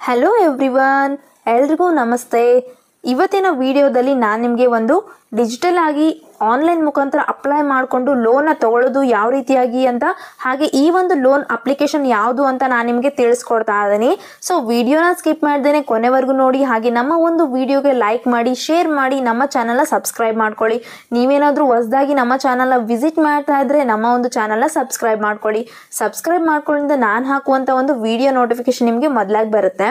Hello everyone, ಎಲ್ರಿಗೂ ನಮಸ್ತೆ. ಇವತ್ತಿನ ವಿಡಿಯೋದಲ್ಲಿ ನಾನು ನಿಮಗೆ ಒಂದು ಡಿಜಿಟಲ್ ಆಗಿ ಆನ್ಲೈನ್ ಮುಖಾಂತರ ಅಪ್ಲೈ ಮಾಡಿಕೊಂಡು ಲೋನ್ನ ತಗೊಳ್ಳೋದು ಯಾವ ರೀತಿಯಾಗಿ ಅಂತ, ಹಾಗೆ ಈ ಒಂದು ಲೋನ್ ಅಪ್ಲಿಕೇಶನ್ ಯಾವುದು ಅಂತ ನಾನು ನಿಮಗೆ ತಿಳಿಸ್ಕೊಡ್ತಾ ಇದ್ದೀನಿ. ಸೊ ವಿಡಿಯೋನ ಸ್ಕಿಪ್ ಮಾಡ್ದೇನೆ ಕೊನೆವರೆಗೂ ನೋಡಿ, ಹಾಗೆ ನಮ್ಮ ಒಂದು ವಿಡಿಯೋಗೆ ಲೈಕ್ ಮಾಡಿ, ಶೇರ್ ಮಾಡಿ, ನಮ್ಮ ಚಾನಲ್ನ ಸಬ್ಸ್ಕ್ರೈಬ್ ಮಾಡ್ಕೊಳ್ಳಿ. ನೀವೇನಾದರೂ ಹೊಸದಾಗಿ ನಮ್ಮ ಚಾನಲ್ನ ವಿಸಿಟ್ ಮಾಡ್ತಾ ಇದ್ರೆ ನಮ್ಮ ಒಂದು ಚಾನಲ್ನ ಸಬ್ಸ್ಕ್ರೈಬ್ ಮಾಡ್ಕೊಳ್ಳಿ. ಸಬ್ಸ್ಕ್ರೈಬ್ ಮಾಡ್ಕೊಳ್ಳಿಂದ ನಾನು ಹಾಕುವಂಥ ಒಂದು ವಿಡಿಯೋ ನೋಟಿಫಿಕೇಶನ್ ನಿಮಗೆ ಮೊದಲಾಗಿ ಬರುತ್ತೆ.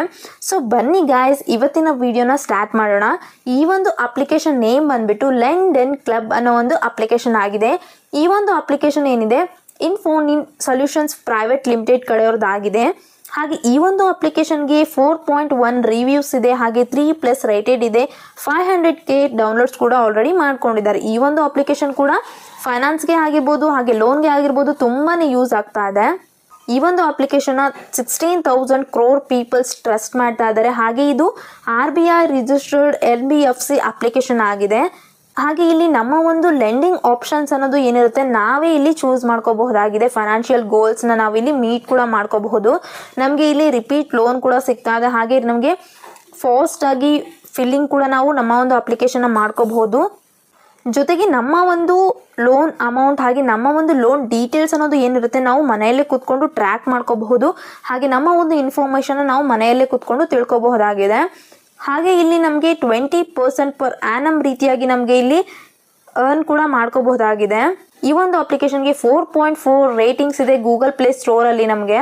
ಸೊ ಬನ್ನಿ ಗಾಯ್ಸ್, ಇವತ್ತಿನ ವಿಡಿಯೋನ ಸ್ಟಾರ್ಟ್ ಮಾಡೋಣ. ಈ ಒಂದು ಅಪ್ಲಿಕೇಶನ್ ನೇಮ್ ಬಂದ್ಬಿಟ್ಟು ಲೆಂಡೆನ್ ಕ್ಲಬ್ ಅನ್ನೋ ಒಂದು ಅಪ್ಲಿಕೇಶನ್ ಆಗಿದೆ. ಈ ಒಂದು ಅಪ್ಲಿಕೇಶನ್ ಏನಿದೆ ಇನ್ಫೋನ್ ಸೊಲ್ಯೂಷನ್ಸ್ ಪ್ರೈವೇಟ್ ಲಿಮಿಟೆಡ್ ಕಡೆಯವ್ರದ್ದಾಗಿದೆ. ಹಾಗೆ ಈ ಒಂದು ಅಪ್ಲಿಕೇಶನ್ಗೆ 4.1 ರಿವ್ಯೂಸ್ ಇದೆ, ಹಾಗೆ 3+ ರೇಟೆಡ್ ಇದೆ. 500K ಡೌನ್ಲೋಡ್ಸ್ ಕೂಡ ಆಲ್ರೆಡಿ ಮಾಡ್ಕೊಂಡಿದ್ದಾರೆ. ಈ ಒಂದು ಅಪ್ಲಿಕೇಶನ್ ಕೂಡ ಫೈನಾನ್ಸ್ಗೆ ಆಗಿರ್ಬೋದು, ಹಾಗೆ ಲೋನ್ಗೆ ಆಗಿರ್ಬೋದು ತುಂಬಾ ಯೂಸ್ ಆಗ್ತಾ ಇದೆ. ಈ ಒಂದು ಅಪ್ಲಿಕೇಶನ್ನ 16,000 crore ಪೀಪಲ್ಸ್ ಟ್ರಸ್ಟ್ ಮಾಡ್ತಾ ಇದ್ದಾರೆ. ಹಾಗೆ ಇದು RBI ರಿಜಿಸ್ಟರ್ಡ್ NBFC ಅಪ್ಲಿಕೇಶನ್ ಆಗಿದೆ. ಹಾಗೆ ಇಲ್ಲಿ ನಮ್ಮ ಒಂದು ಲೆಂಡಿಂಗ್ ಆಪ್ಷನ್ಸ್ ಅನ್ನೋದು ಏನಿರುತ್ತೆ ನಾವೇ ಇಲ್ಲಿ ಚೂಸ್ ಮಾಡ್ಕೋಬಹುದಾಗಿದೆ. ಫೈನಾನ್ಷಿಯಲ್ ಗೋಲ್ಸ್ನ ನಾವಿಲ್ಲಿ ಮೀಟ್ ಕೂಡ ಮಾಡ್ಕೋಬಹುದು. ನಮಗೆ ಇಲ್ಲಿ ರಿಪೀಟ್ ಲೋನ್ ಕೂಡ ಸಿಗ್ತಾ ಇದೆ. ಹಾಗೆ ನಮಗೆ ಫಾಸ್ಟಾಗಿ ಫಿಲ್ಲಿಂಗ್ ಕೂಡ ನಾವು ನಮ್ಮ ಒಂದು ಅಪ್ಲಿಕೇಶನ್ನ ಮಾಡ್ಕೋಬಹುದು. ಜೊತೆಗೆ ನಮ್ಮ ಒಂದು ಲೋನ್ ಅಮೌಂಟ್ ಹಾಗೆ ನಮ್ಮ ಒಂದು ಲೋನ್ ಡೀಟೇಲ್ಸ್ ಅನ್ನೋದು ಏನಿರುತ್ತೆ ನಾವು ಮನೆಯಲ್ಲೇ ಕೂತ್ಕೊಂಡು ಟ್ರ್ಯಾಕ್ ಮಾಡ್ಕೋಬಹುದು. ಹಾಗೆ ನಮ್ಮ ಒಂದು ಇನ್ಫಾರ್ಮೇಷನ್ ನಾವು ಮನೆಯಲ್ಲೇ ಕೂತ್ಕೊಂಡು ತಿಳ್ಕೊಬಹುದಾಗಿದೆ. ಹಾಗೆ ಇಲ್ಲಿ ನಮಗೆ 20% ಪರ್ ಆ್ಯನಮ್ ರೀತಿಯಾಗಿ ನಮಗೆ ಇಲ್ಲಿ ಅರ್ನ್ ಕೂಡ ಮಾಡ್ಕೋಬಹುದಾಗಿದೆ. ಈ ಒಂದು ಅಪ್ಲಿಕೇಶನ್ಗೆ 4.4 ರೇಟಿಂಗ್ಸ್ ಇದೆ ಗೂಗಲ್ ಪ್ಲೇ ಸ್ಟೋರಲ್ಲಿ. ನಮಗೆ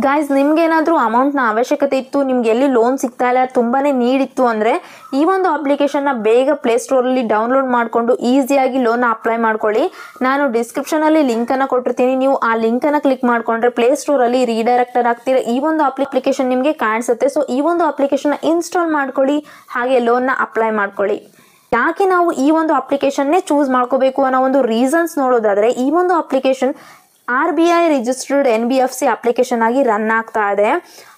ಗಾಯ್ಸ್, ನಿಮ್ಗೇನಾದರೂ ಅಮೌಂಟ್ನ ಅವಶ್ಯಕತೆ ಇತ್ತು, ನಿಮ್ಗೆ ಎಲ್ಲಿ ಲೋನ್ ಸಿಗ್ತಾ ಇಲ್ಲ, ತುಂಬಾ ನೀಡಿತ್ತು ಅಂದರೆ ಈ ಒಂದು ಅಪ್ಲಿಕೇಶನ್ನ ಬೇಗ ಪ್ಲೇಸ್ಟೋರಲ್ಲಿ ಡೌನ್ಲೋಡ್ ಮಾಡಿಕೊಂಡು ಈಸಿಯಾಗಿ ಲೋನ್ನ ಅಪ್ಲೈ ಮಾಡ್ಕೊಳ್ಳಿ. ನಾನು ಡಿಸ್ಕ್ರಿಪ್ಷನಲ್ಲಿ ಲಿಂಕನ್ನು ಕೊಟ್ಟಿರ್ತೀನಿ. ನೀವು ಆ ಲಿಂಕನ್ನು ಕ್ಲಿಕ್ ಮಾಡಿಕೊಂಡ್ರೆ ಪ್ಲೇಸ್ಟೋರಲ್ಲಿ ರೀಡೈರೆಕ್ಟರ್ ಆಗ್ತೀರ. ಈ ಒಂದು ಅಪ್ಲಿಕೇಶನ್ ನಿಮಗೆ ಕಾಣಿಸುತ್ತೆ. ಸೊ ಈ ಒಂದು ಅಪ್ಲಿಕೇಶನ್ನ ಇನ್ಸ್ಟಾಲ್ ಮಾಡ್ಕೊಳ್ಳಿ, ಹಾಗೆ ಲೋನ್ನ ಅಪ್ಲೈ ಮಾಡ್ಕೊಳ್ಳಿ. ಯಾಕೆ ನಾವು ಈ ಒಂದು ಅಪ್ಲಿಕೇಶನ್ನೇ ಚೂಸ್ ಮಾಡ್ಕೋಬೇಕು ಅನ್ನೋ ಒಂದು ರೀಸನ್ಸ್ ನೋಡೋದಾದರೆ, ಈ ಒಂದು application RBI registered NBFC application ಆಗಿ ರನ್ ಆಗ್ತಾ ಇದೆ.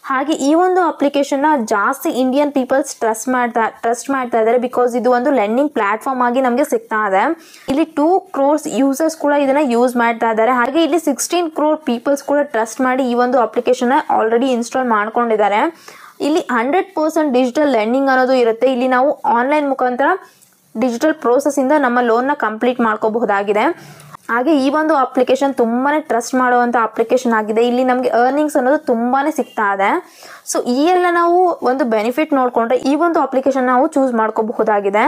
ಹಾಗೆ ಈ ಒಂದು ಅಪ್ಲಿಕೇಶನ್ನ ಜಾಸ್ತಿ ಇಂಡಿಯನ್ ಪೀಪಲ್ಸ್ ಟ್ರಸ್ಟ್ ಮಾಡ್ತಾ ಇದ್ದಾರೆ. ಬಿಕಾಸ್ ಇದು ಒಂದು ಲೆಂಡಿಂಗ್ ಪ್ಲಾಟ್ಫಾರ್ಮ್ ಆಗಿ ನಮಗೆ ಸಿಗ್ತಾ ಇದೆ. ಇಲ್ಲಿ 2 crore ಯೂಸರ್ಸ್ ಕೂಡ ಇದನ್ನ ಯೂಸ್ ಮಾಡ್ತಾ ಇದ್ದಾರೆ. ಹಾಗೆ ಇಲ್ಲಿ 16 crore ಪೀಪಲ್ಸ್ ಕೂಡ ಟ್ರಸ್ಟ್ ಮಾಡಿ ಈ ಒಂದು ಅಪ್ಲಿಕೇಶನ್ ಆಲ್ರೆಡಿ ಇನ್ಸ್ಟಾಲ್ ಮಾಡ್ಕೊಂಡಿದ್ದಾರೆ. ಇಲ್ಲಿ 100% ಡಿಜಿಟಲ್ ಲೆಂಡಿಂಗ್ ಅನ್ನೋದು ಇರುತ್ತೆ. ಇಲ್ಲಿ ನಾವು ಆನ್ಲೈನ್ ಮುಖಾಂತರ ಡಿಜಿಟಲ್ ಪ್ರೋಸೆಸ್ ಇಂದ ನಮ್ಮ ಲೋನ್ನ ಕಂಪ್ಲೀಟ್ ಮಾಡ್ಕೋಬಹುದಾಗಿದೆ. ಹಾಗೆ ಈ ಒಂದು ಅಪ್ಲಿಕೇಶನ್ ತುಂಬಾ ಟ್ರಸ್ಟ್ ಮಾಡುವಂಥ ಅಪ್ಲಿಕೇಶನ್ ಆಗಿದೆ. ಇಲ್ಲಿ ನಮಗೆ ಅರ್ನಿಂಗ್ಸ್ ಅನ್ನೋದು ತುಂಬಾ ಸಿಗ್ತಾ ಇದೆ. ಸೊ ಈ ಎಲ್ಲ ನಾವು ಒಂದು ಬೆನಿಫಿಟ್ ನೋಡಿಕೊಂಡ್ರೆ ಈ ಒಂದು ಅಪ್ಲಿಕೇಶನ್ ನಾವು ಚೂಸ್ ಮಾಡ್ಕೋಬಹುದಾಗಿದೆ.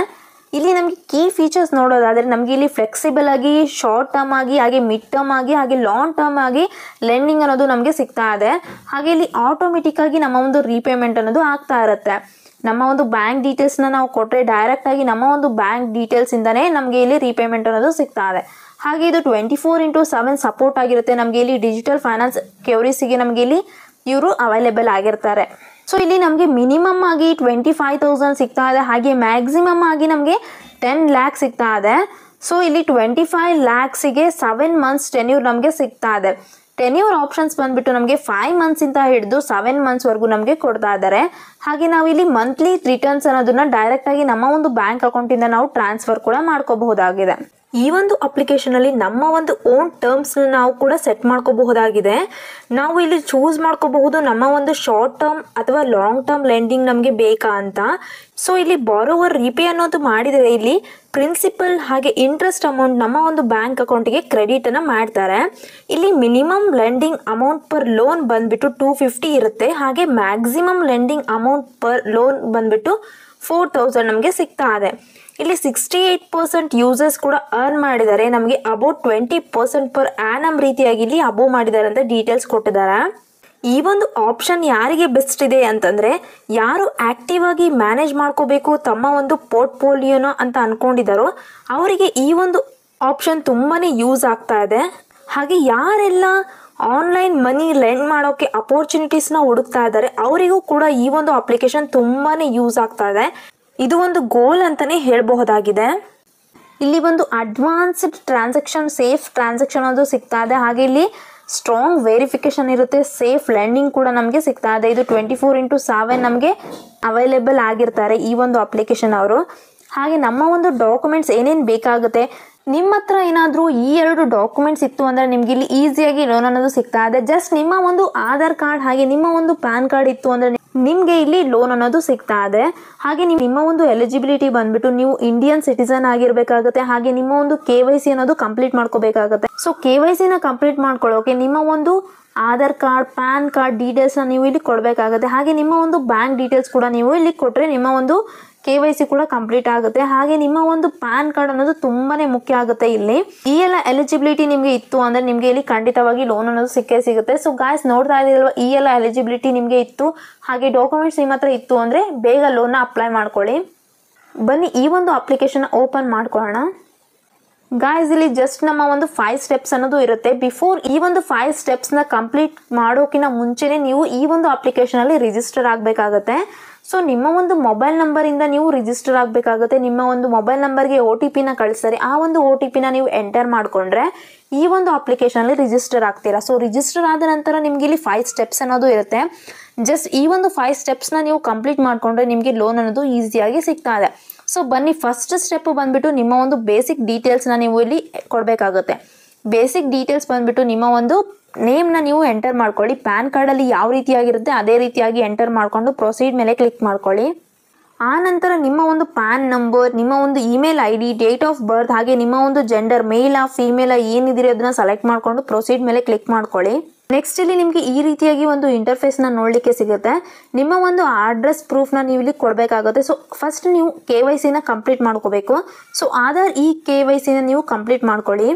ಇಲ್ಲಿ ನಮಗೆ ಕೀ ಫೀಚರ್ಸ್ ನೋಡೋದಾದರೆ ನಮಗೆ ಇಲ್ಲಿ ಫ್ಲೆಕ್ಸಿಬಲ್ ಆಗಿ, ಶಾರ್ಟ್ ಟರ್ಮ್ ಆಗಿ, ಹಾಗೆ ಮಿಡ್ ಟರ್ಮ್ ಆಗಿ, ಹಾಗೆ ಲಾಂಗ್ ಟರ್ಮ್ ಆಗಿ ಲೆಂಡಿಂಗ್ ಅನ್ನೋದು ನಮಗೆ ಸಿಗ್ತಾ ಇದೆ. ಹಾಗೆ ಇಲ್ಲಿ ಆಟೋಮೆಟಿಕ್ ಆಗಿ ನಮ್ಮ ಒಂದು ರೀಪೇಮೆಂಟ್ ಅನ್ನೋದು ಆಗ್ತಾ ಇರುತ್ತೆ. ನಮ್ಮ ಒಂದು ಬ್ಯಾಂಕ್ ಡೀಟೇಲ್ಸ್ನ ನಾವು ಕೊಟ್ಟರೆ ಡೈರೆಕ್ಟಾಗಿ ನಮ್ಮ ಒಂದು ಬ್ಯಾಂಕ್ ಡೀಟೇಲ್ಸಿಂದನೇ ನಮಗೆ ಇಲ್ಲಿ ರೀಪೇಮೆಂಟ್ ಅನ್ನೋದು ಸಿಗ್ತಾ ಇದೆ. ಹಾಗೆ ಇದು 24/7 ಸಪೋರ್ಟ್ ಆಗಿರುತ್ತೆ. ನಮಗೆ ಇಲ್ಲಿ ಡಿಜಿಟಲ್ ಫೈನಾನ್ಸ್ ಕ್ಯೂರೀಸಿಗೆ ನಮಗೆ ಇಲ್ಲಿ ಇವರು ಅವೈಲೇಬಲ್ ಆಗಿರ್ತಾರೆ. ಸೊ ಇಲ್ಲಿ ನಮಗೆ ಮಿನಿಮಮ್ ಆಗಿ 25,000 ಸಿಗ್ತಾ ಇದೆ, ಹಾಗೆ ಮ್ಯಾಕ್ಸಿಮಮ್ ಆಗಿ ನಮಗೆ 10 lakh ಸಿಗ್ತಾ ಇದೆ. ಸೊ ಇಲ್ಲಿ 25 lakhsಗೆ 7 months ಟೆನ್ಯೂರ್ ನಮಗೆ ಸಿಗ್ತಾ ಇದೆ. ಟೆನ್ಯೂರ್ ಆಪ್ಷನ್ಸ್ ಬಂದ್ಬಿಟ್ಟು ನಮಗೆ 5 months ಇಂದ ಹಿಡಿದು 7 months ವರೆಗೂ ನಮಗೆ ಕೊಡ್ತಾ ಇದ್ದಾರೆ. ಹಾಗೆ ನಾವು ಇಲ್ಲಿ ಮಂತ್ಲಿ ರಿಟರ್ನ್ಸ್ ಅನ್ನೋದನ್ನ ಡೈರೆಕ್ಟ್ ಆಗಿ ನಮ್ಮ ಒಂದು ಬ್ಯಾಂಕ್ ಅಕೌಂಟಿಂದ ನಾವು ಟ್ರಾನ್ಸ್ಫರ್ ಕೂಡ ಮಾಡ್ಕೋಬಹುದಾಗಿದೆ. ಈ ಒಂದು ಅಪ್ಲಿಕೇಶನ್ ಅಲ್ಲಿ ನಮ್ಮ ಒಂದು ಓನ್ ಟರ್ಮ್ಸ್ ನಾವು ಕೂಡ ಸೆಟ್ ಮಾಡ್ಕೋಬಹುದಾಗಿದೆ. ನಾವು ಇಲ್ಲಿ ಚೂಸ್ ಮಾಡ್ಕೋಬಹುದು ನಮ್ಮ ಒಂದು ಶಾರ್ಟ್ ಟರ್ಮ್ ಅಥವಾ ಲಾಂಗ್ ಟರ್ಮ್ ಲೆಂಡಿಂಗ್ ನಮಗೆ ಬೇಕಾ ಅಂತ. ಸೊ ಇಲ್ಲಿ ಬಾರೋವರ್ ರೀಪೇ ಅನ್ನೋದು ಮಾಡಿದರೆ ಇಲ್ಲಿ ಪ್ರಿನ್ಸಿಪಲ್ ಹಾಗೆ ಇಂಟ್ರೆಸ್ಟ್ ಅಮೌಂಟ್ ನಮ್ಮ ಒಂದು ಬ್ಯಾಂಕ್ ಅಕೌಂಟಿಗೆ ಕ್ರೆಡಿಟ್ ಅನ್ನ ಮಾಡ್ತಾರೆ. ಇಲ್ಲಿ minimum lending amount per loan ಬಂದ್ಬಿಟ್ಟು 250 ಇರುತ್ತೆ. ಹಾಗೆ maximum lending amount per loan ಬಂದ್ಬಿಟ್ಟು 4,000 ನಮಗೆ ಸಿಗ್ತಾ ಇದೆ. ಇಲ್ಲಿ 68% ಯೂಸರ್ಸ್ ಕೂಡ ಅರ್ನ್ ಮಾಡಿದ್ದಾರೆ. ನಮಗೆ ಅಬೌಟ್ 20% ಪರ್ ಆ್ಯನಮ್ ರೀತಿಯಾಗಿ ಇಲ್ಲಿ ಅಬೋವ್ ಮಾಡಿದ್ದಾರೆ ಅಂತ ಡೀಟೇಲ್ಸ್ ಕೊಟ್ಟಿದ್ದಾರೆ. ಈ ಒಂದು ಆಪ್ಷನ್ ಯಾರಿಗೆ ಬೆಸ್ಟ್ ಇದೆ ಅಂತಂದರೆ, ಯಾರು ಆ್ಯಕ್ಟಿವ್ ಆಗಿ ಮ್ಯಾನೇಜ್ ಮಾಡ್ಕೋಬೇಕು ತಮ್ಮ ಒಂದು ಪೋರ್ಟ್ಫೋಲಿಯೋನ ಅಂತ ಅಂದ್ಕೊಂಡಿದ್ದಾರೋ ಅವರಿಗೆ ಈ ಒಂದು ಆಪ್ಷನ್ ತುಂಬಾ ಯೂಸ್ ಆಗ್ತಾ ಇದೆ. ಹಾಗೆ ಯಾರೆಲ್ಲ ಆನ್ಲೈನ್ ಮನಿ ಲೆಂಡ್ ಮಾಡೋಕ್ಕೆ ಅಪರ್ಚುನಿಟೀಸ್ನ ಹುಡುಕ್ತಾ ಇದ್ದಾರೆ ಅವರಿಗೂ ಕೂಡ ಈ ಒಂದು ಅಪ್ಲಿಕೇಶನ್ ತುಂಬಾ ಯೂಸ್ ಆಗ್ತಾ ಇದೆ. ಇದು ಒಂದು ಗೋಲ್ ಅಂತಲೇ ಹೇಳಬಹುದಾಗಿದೆ. ಇಲ್ಲಿ ಒಂದು ಅಡ್ವಾನ್ಸ್ಡ್ ಟ್ರಾನ್ಸಾಕ್ಷನ್, ಸೇಫ್ ಟ್ರಾನ್ಸಾಕ್ಷನ್ ಅದು ಸಿಗ್ತಾ ಇದೆ. ಹಾಗೆ ಇಲ್ಲಿ ಸ್ಟ್ರಾಂಗ್ ವೆರಿಫಿಕೇಶನ್ ಇರುತ್ತೆ. ಸೇಫ್ ಲೆಂಡಿಂಗ್ ಕೂಡ ನಮಗೆ ಸಿಗ್ತಾ ಇದೆ. ಇದು 24/7 ನಮಗೆ ಅವೈಲೇಬಲ್ ಆಗಿರ್ತಾರೆ ಈ ಒಂದು ಅಪ್ಲಿಕೇಶನ್ ಅವರು. ಹಾಗೆ ನಮ್ಮ ಒಂದು ಡಾಕ್ಯುಮೆಂಟ್ಸ್ ಏನೇನು ಬೇಕಾಗುತ್ತೆ, ನಿಮ್ಮ ಹತ್ರ ಏನಾದರೂ ಈ 2 ಡಾಕ್ಯುಮೆಂಟ್ಸ್ ಇತ್ತು ಅಂದರೆ ನಿಮ್ಗೆ ಇಲ್ಲಿ ಈಸಿಯಾಗಿ ಲೋನ್ ಅನ್ನೋದು ಸಿಗ್ತಾ ಇದೆ. ಜಸ್ಟ್ ನಿಮ್ಮ ಒಂದು ಆಧಾರ್ ಕಾರ್ಡ್ ಹಾಗೆ ನಿಮ್ಮ ಒಂದು ಪ್ಯಾನ್ ಕಾರ್ಡ್ ಇತ್ತು ಅಂದರೆ ನಿಮಗೆ ಇಲ್ಲಿ ಲೋನ್ ಅನ್ನೋದು ಸಿಗ್ತಾ ಇದೆ. ಹಾಗೆ ನಿಮ್ಮ ಒಂದು ಎಲಿಜಿಬಿಲಿಟಿ ಬಂದ್ಬಿಟ್ಟು ನೀವು ಇಂಡಿಯನ್ ಸಿಟಿಸನ್ ಆಗಿರಬೇಕಾಗುತ್ತೆ. ಹಾಗೆ ನಿಮ್ಮ ಒಂದು KYC ಅನ್ನೋದು ಕಂಪ್ಲೀಟ್ ಮಾಡ್ಕೋಬೇಕಾಗುತ್ತೆ. ಸೊ KYC ನ ಕಂಪ್ಲೀಟ್ ಮಾಡ್ಕೊಳ್ಳೋಕೆ ನಿಮ್ಮ ಒಂದು ಆಧಾರ್ ಕಾರ್ಡ್ ಪ್ಯಾನ್ ಕಾರ್ಡ್ ಡೀಟೇಲ್ಸ್ನ ನೀವು ಇಲ್ಲಿ ಕೊಡಬೇಕಾಗುತ್ತೆ. ಹಾಗೆ ನಿಮ್ಮ ಒಂದು ಬ್ಯಾಂಕ್ ಡೀಟೇಲ್ಸ್ ಕೂಡ ನೀವು ಇಲ್ಲಿ ಕೊಟ್ಟರೆ ನಿಮ್ಮ ಒಂದು KYC ಕೂಡ ಕಂಪ್ಲೀಟ್ ಆಗುತ್ತೆ. ಹಾಗೆ ನಿಮ್ಮ ಒಂದು ಪ್ಯಾನ್ ಕಾರ್ಡ್ ಅನ್ನೋದು ತುಂಬಾನೇ ಮುಖ್ಯ ಆಗುತ್ತೆ. ಇಲ್ಲಿ ಈ ಎಲ್ಲ ಎಲಿಜಿಬಿಲಿಟಿ ನಿಮಗೆ ಇತ್ತು ಅಂದರೆ ನಿಮಗೆ ಇಲ್ಲಿ ಖಂಡಿತವಾಗಿ ಲೋನ್ ಅನ್ನೋದು ಸಿಕ್ಕೇ ಸಿಗುತ್ತೆ. ಸೊ ಗಾಯ್ಸ್ ನೋಡ್ತಾ ಇದ್ದೀರಲ್ವ, ಈ ಎಲ್ಲ ಎಲಿಜಿಬಿಲಿಟಿ ನಿಮಗೆ ಇತ್ತು ಹಾಗೆ ಡಾಕ್ಯುಮೆಂಟ್ಸ್ ನಿಮ್ಮ ಹತ್ರ ಇತ್ತು ಅಂದರೆ ಬೇಗ ಲೋನ್ನ ಅಪ್ಲೈ ಮಾಡ್ಕೊಳ್ಳಿ. ಬನ್ನಿ ಈ ಒಂದು ಅಪ್ಲಿಕೇಶನ್ ಓಪನ್ ಮಾಡ್ಕೊಳ್ಳೋಣ. ಗಾಯ್ಸ್ ಇಲ್ಲಿ ಜಸ್ಟ್ ನಮ್ಮ ಒಂದು 5 ಸ್ಟೆಪ್ಸ್ ಅನ್ನೋದು ಇರುತ್ತೆ. ಬಿಫೋರ್ ಈ ಒಂದು 5 ಸ್ಟೆಪ್ಸ್ನ ಕಂಪ್ಲೀಟ್ ಮಾಡೋಕ್ಕಿಂತ ಮುಂಚೆನೇ ನೀವು ಈ ಒಂದು ಅಪ್ಲಿಕೇಶನಲ್ಲಿ ರಿಜಿಸ್ಟರ್ ಆಗಬೇಕಾಗತ್ತೆ. ಸೊ ನಿಮ್ಮ ಒಂದು ಮೊಬೈಲ್ ನಂಬರಿಂದ ನೀವು ರಿಜಿಸ್ಟರ್ ಆಗಬೇಕಾಗುತ್ತೆ. ನಿಮ್ಮ ಒಂದು ಮೊಬೈಲ್ ನಂಬರ್ಗೆ OTP ನ ಕಳಿಸ್ತಾರೆ. ಆ ಒಂದು OTP ನ ನೀವು ಎಂಟರ್ ಮಾಡಿಕೊಂಡ್ರೆ ಈ ಒಂದು ಅಪ್ಲಿಕೇಶನಲ್ಲಿ ರಿಜಿಸ್ಟರ್ ಆಗ್ತೀರಾ. ಸೊ ರಿಜಿಸ್ಟರ್ ಆದ ನಂತರ ನಿಮಗೆ ಇಲ್ಲಿ 5 ಸ್ಟೆಪ್ಸ್ ಅನ್ನೋದು ಇರುತ್ತೆ. ಜಸ್ಟ್ ಈ ಒಂದು 5 ಸ್ಟೆಪ್ಸ್ನ ನೀವು ಕಂಪ್ಲೀಟ್ ಮಾಡಿಕೊಂಡ್ರೆ ನಿಮಗೆ ಲೋನ್ ಅನ್ನೋದು ಈಸಿಯಾಗಿ ಸಿಗ್ತಾ ಇದೆ. ಸೊ ಬನ್ನಿ, ಫಸ್ಟ್ ಸ್ಟೆಪ್ ಬಂದ್ಬಿಟ್ಟು ನಿಮ್ಮ ಒಂದು ಬೇಸಿಕ್ ಡೀಟೇಲ್ಸ್ನ ನೀವು ಇಲ್ಲಿ ಕೊಡಬೇಕಾಗುತ್ತೆ. ಬೇಸಿಕ್ ಡೀಟೇಲ್ಸ್ ಬಂದ್ಬಿಟ್ಟು ನಿಮ್ಮ ಒಂದು ನೇಮ್ನ ನೀವು ಎಂಟರ್ ಮಾಡ್ಕೊಳ್ಳಿ. ಪ್ಯಾನ್ ಕಾರ್ಡಲ್ಲಿ ಯಾವ ರೀತಿಯಾಗಿರುತ್ತೆ ಅದೇ ರೀತಿಯಾಗಿ ಎಂಟರ್ ಮಾಡಿಕೊಂಡು ಪ್ರೊಸೀಡ್ ಮೇಲೆ ಕ್ಲಿಕ್ ಮಾಡ್ಕೊಳ್ಳಿ. ಆ ನಂತರ ನಿಮ್ಮ ಒಂದು ಪ್ಯಾನ್ ನಂಬರ್, ನಿಮ್ಮ ಒಂದು email ID, date of birth ಹಾಗೆ ನಿಮ್ಮ ಒಂದು ಜೆಂಡರ್ ಮೇಲಾ ಫೀಮೇಲಾ ಏನಿದಿರಿ ಅದನ್ನ ಸೆಲೆಕ್ಟ್ ಮಾಡಿಕೊಂಡು ಪ್ರೊಸೀಡ್ ಮೇಲೆ ಕ್ಲಿಕ್ ಮಾಡ್ಕೊಳ್ಳಿ. ನೆಕ್ಸ್ಟ್ ಇಲ್ಲಿ ನಿಮಗೆ ಈ ರೀತಿಯಾಗಿ ಒಂದು ಇಂಟರ್ಫೇಸ್ನ ನೋಡಲಿಕ್ಕೆ ಸಿಗುತ್ತೆ. ನಿಮ್ಮ ಒಂದು ಅಡ್ರೆಸ್ ಪ್ರೂಫ್ನ ನೀವು ಇಲ್ಲಿ ಕೊಡಬೇಕಾಗುತ್ತೆ. ಸೊ ಫಸ್ಟ್ ನೀವು KYC ನ ಕಂಪ್ಲೀಟ್ ಮಾಡ್ಕೋಬೇಕು. ಸೊ ಆಧಾರ್ KYC ನ ನೀವು ಕಂಪ್ಲೀಟ್ ಮಾಡ್ಕೊಳ್ಳಿ.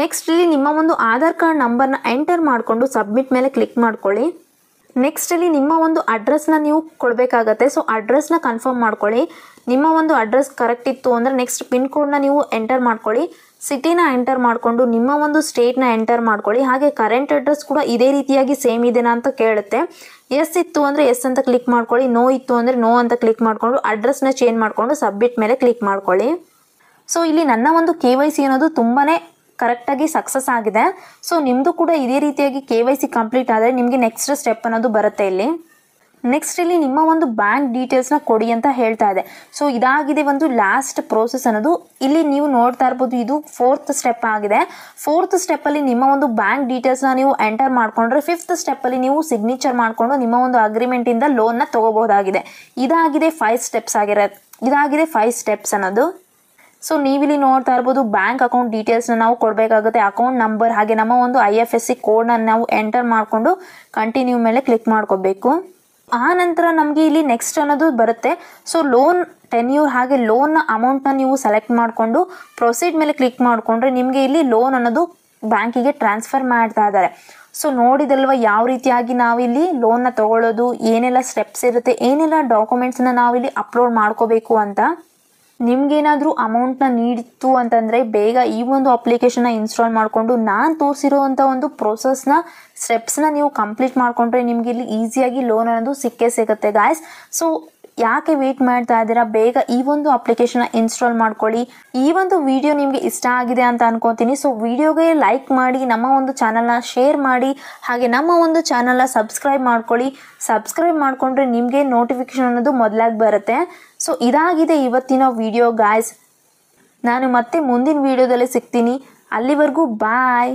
ನೆಕ್ಸ್ಟ್ ಇಲ್ಲಿ ನಿಮ್ಮ ಒಂದು ಆಧಾರ್ ಕಾರ್ಡ್ ನಂಬರ್ನ ಎಂಟರ್ ಮಾಡಿಕೊಂಡು ಸಬ್ಮಿಟ್ ಮೇಲೆ ಕ್ಲಿಕ್ ಮಾಡ್ಕೊಳ್ಳಿ. ನೆಕ್ಸ್ಟ್ ಇಲ್ಲಿ ನಿಮ್ಮ ಒಂದು ಅಡ್ರೆಸ್ನ ನೀವು ಕೊಡಬೇಕಾಗತ್ತೆ. ಸೊ ಅಡ್ರೆಸ್ನ ಕನ್ಫರ್ಮ್ ಮಾಡ್ಕೊಳ್ಳಿ. ನಿಮ್ಮ ಒಂದು ಅಡ್ರೆಸ್ ಕರೆಕ್ಟ್ ಇತ್ತು ಅಂದರೆ ನೆಕ್ಸ್ಟ್ ಪಿನ್ ಕೋಡ್ನ ನೀವು ಎಂಟರ್ ಮಾಡ್ಕೊಳ್ಳಿ. ಸಿಟಿನ ಎಂಟರ್ ಮಾಡಿಕೊಂಡು ನಿಮ್ಮ ಒಂದು ಸ್ಟೇಟ್ನ ಎಂಟರ್ ಮಾಡ್ಕೊಳ್ಳಿ. ಹಾಗೆ ಕರೆಂಟ್ ಅಡ್ರೆಸ್ ಕೂಡ ಇದೇ ರೀತಿಯಾಗಿ ಸೇಮ್ ಇದೆನಾ ಅಂತ ಕೇಳುತ್ತೆ. ಎಸ್ ಇತ್ತು ಅಂದರೆ ಎಸ್ ಅಂತ ಕ್ಲಿಕ್ ಮಾಡ್ಕೊಳ್ಳಿ. ನೋ ಇತ್ತು ಅಂದರೆ ನೋ ಅಂತ ಕ್ಲಿಕ್ ಮಾಡಿಕೊಂಡು ಅಡ್ರೆಸ್ನ ಚೇಂಜ್ ಮಾಡಿಕೊಂಡು ಸಬ್ಮಿಟ್ ಮೇಲೆ ಕ್ಲಿಕ್ ಮಾಡ್ಕೊಳ್ಳಿ. ಸೊ ಇಲ್ಲಿ ನನ್ನ ಒಂದು KYC ಅನ್ನೋದು ತುಂಬಾ ಕರೆಕ್ಟಾಗಿ ಸಕ್ಸಸ್ ಆಗಿದೆ. ಸೊ ನಿಮ್ಮದು ಕೂಡ ಇದೇ ರೀತಿಯಾಗಿ KYC ಕಂಪ್ಲೀಟ್ ಆದರೆ ನಿಮಗೆ ನೆಕ್ಸ್ಟ್ ಸ್ಟೆಪ್ ಅನ್ನೋದು ಬರುತ್ತೆ. ಇಲ್ಲಿ ನೆಕ್ಸ್ಟ್ ಇಲ್ಲಿ ನಿಮ್ಮ ಒಂದು ಬ್ಯಾಂಕ್ ಡೀಟೇಲ್ಸ್ನ ಕೊಡಿ ಅಂತ ಹೇಳ್ತಾ ಇದೆ. ಸೊ ಇದಾಗಿದೆ ಒಂದು ಲಾಸ್ಟ್ ಪ್ರೋಸೆಸ್ ಅನ್ನೋದು. ಇಲ್ಲಿ ನೀವು ನೋಡ್ತಾ ಇರ್ಬೋದು, ಇದು 4th ಸ್ಟೆಪ್ ಆಗಿದೆ. 4th ಸ್ಟೆಪ್ಪಲ್ಲಿ ನಿಮ್ಮ ಒಂದು ಬ್ಯಾಂಕ್ ಡೀಟೇಲ್ಸ್ನ ನೀವು ಎಂಟರ್ ಮಾಡಿಕೊಂಡ್ರೆ 5th ಸ್ಟೆಪ್ಪಲ್ಲಿ ನೀವು ಸಿಗ್ನೇಚರ್ ಮಾಡಿಕೊಂಡು ನಿಮ್ಮ ಒಂದು ಅಗ್ರಿಮೆಂಟಿಂದ ಲೋನ್ನ ತೊಗೋಬಹುದಾಗಿದೆ. ಇದಾಗಿದೆ 5 ಸ್ಟೆಪ್ಸ್ ಆಗಿರೋದು. ಇದಾಗಿದೆ 5 ಸ್ಟೆಪ್ಸ್ ಅನ್ನೋದು. ಸೊ ನೀವಿಲ್ಲಿ ನೋಡ್ತಾ ಇರ್ಬೋದು, ಬ್ಯಾಂಕ್ ಅಕೌಂಟ್ ಡೀಟೇಲ್ಸ್ನ ನಾವು ಕೊಡಬೇಕಾಗುತ್ತೆ. ಅಕೌಂಟ್ ನಂಬರ್ ಹಾಗೆ ನಮ್ಮ ಒಂದು IFSC ಕೋಡ್ನ ನಾವು ಎಂಟರ್ ಮಾಡಿಕೊಂಡು ಕಂಟಿನ್ಯೂ ಮೇಲೆ ಕ್ಲಿಕ್ ಮಾಡ್ಕೋಬೇಕು. ಆ ನಂತರ ನಮಗೆ ಇಲ್ಲಿ ನೆಕ್ಸ್ಟ್ ಅನ್ನೋದು ಬರುತ್ತೆ. ಸೊ ಲೋನ್ ಟೆನ್ಯೂರ್ ಹಾಗೆ ಲೋನ್ನ ಅಮೌಂಟ್ನ ನೀವು ಸೆಲೆಕ್ಟ್ ಮಾಡಿಕೊಂಡು ಪ್ರೊಸೀಡ್ ಮೇಲೆ ಕ್ಲಿಕ್ ಮಾಡಿಕೊಂಡ್ರೆ ನಿಮಗೆ ಇಲ್ಲಿ ಲೋನ್ ಅನ್ನೋದು ಬ್ಯಾಂಕಿಗೆ ಟ್ರಾನ್ಸ್ಫರ್ ಮಾಡ್ತಾ ಇದ್ದಾರೆ. ಸೊ ನೋಡಿದಲ್ವ ಯಾವ ರೀತಿಯಾಗಿ ನಾವಿಲ್ಲಿ ಲೋನ್ನ ತಗೊಳ್ಳೋದು, ಏನೆಲ್ಲ ಸ್ಟೆಪ್ಸ್ ಇರುತ್ತೆ, ಏನೆಲ್ಲ ಡಾಕ್ಯುಮೆಂಟ್ಸ್ನ ನಾವಿಲ್ಲಿ ಅಪ್ಲೋಡ್ ಮಾಡ್ಕೋಬೇಕು ಅಂತ. ನಿಮ್ಗೇನಾದರೂ ಅಮೌಂಟ್ನ ನೀಡಿತ್ತು ಅಂತಂದರೆ ಬೇಗ ಈ ಒಂದು ಅಪ್ಲಿಕೇಶನ್ನ ಇನ್ಸ್ಟಾಲ್ ಮಾಡಿಕೊಂಡು ನಾನು ತೋರಿಸಿರೋವಂಥ ಒಂದು ಪ್ರೋಸೆಸ್ನ ಸ್ಟೆಪ್ಸ್ನ ನೀವು ಕಂಪ್ಲೀಟ್ ಮಾಡಿಕೊಂಡ್ರೆ ನಿಮಗೆ ಇಲ್ಲಿ ಈಸಿಯಾಗಿ ಲೋನ್ ಅನ್ನೋದು ಸಿಕ್ಕೇ ಸಿಗುತ್ತೆ ಗಾಯ್ಸ್. ಸೊ ಯಾಕೆ ವೇಟ್ ಮಾಡ್ತಾ ಇದ್ದೀರಾ, ಬೇಗ ಈ ಒಂದು ಅಪ್ಲಿಕೇಶನ್ನ ಇನ್ಸ್ಟಾಲ್ ಮಾಡ್ಕೊಳ್ಳಿ. ಈ ಒಂದು ವಿಡಿಯೋ ನಿಮಗೆ ಇಷ್ಟ ಆಗಿದೆ ಅಂತ ಅನ್ಕೋತೀನಿ. ಸೊ ವಿಡಿಯೋಗೆ ಲೈಕ್ ಮಾಡಿ, ನಮ್ಮ ಒಂದು ಚಾನಲ್ನ ಶೇರ್ ಮಾಡಿ, ಹಾಗೆ ನಮ್ಮ ಒಂದು ಚಾನಲ್ನ ಸಬ್ಸ್ಕ್ರೈಬ್ ಮಾಡ್ಕೊಳ್ಳಿ. ಸಬ್ಸ್ಕ್ರೈಬ್ ಮಾಡಿಕೊಂಡ್ರೆ ನಿಮಗೆ ನೋಟಿಫಿಕೇಶನ್ ಅನ್ನೋದು ಮೊದಲಾಗಿ ಬರುತ್ತೆ. ಸೊ ಇದಾಗಿದೆ ಇವತ್ತಿನ ವಿಡಿಯೋ ಗಾಯ್ಸ್. ನಾನು ಮತ್ತೆ ಮುಂದಿನ ವಿಡಿಯೋದಲ್ಲಿ ಸಿಗ್ತೀನಿ. ಅಲ್ಲಿವರೆಗೂ ಬಾಯ್.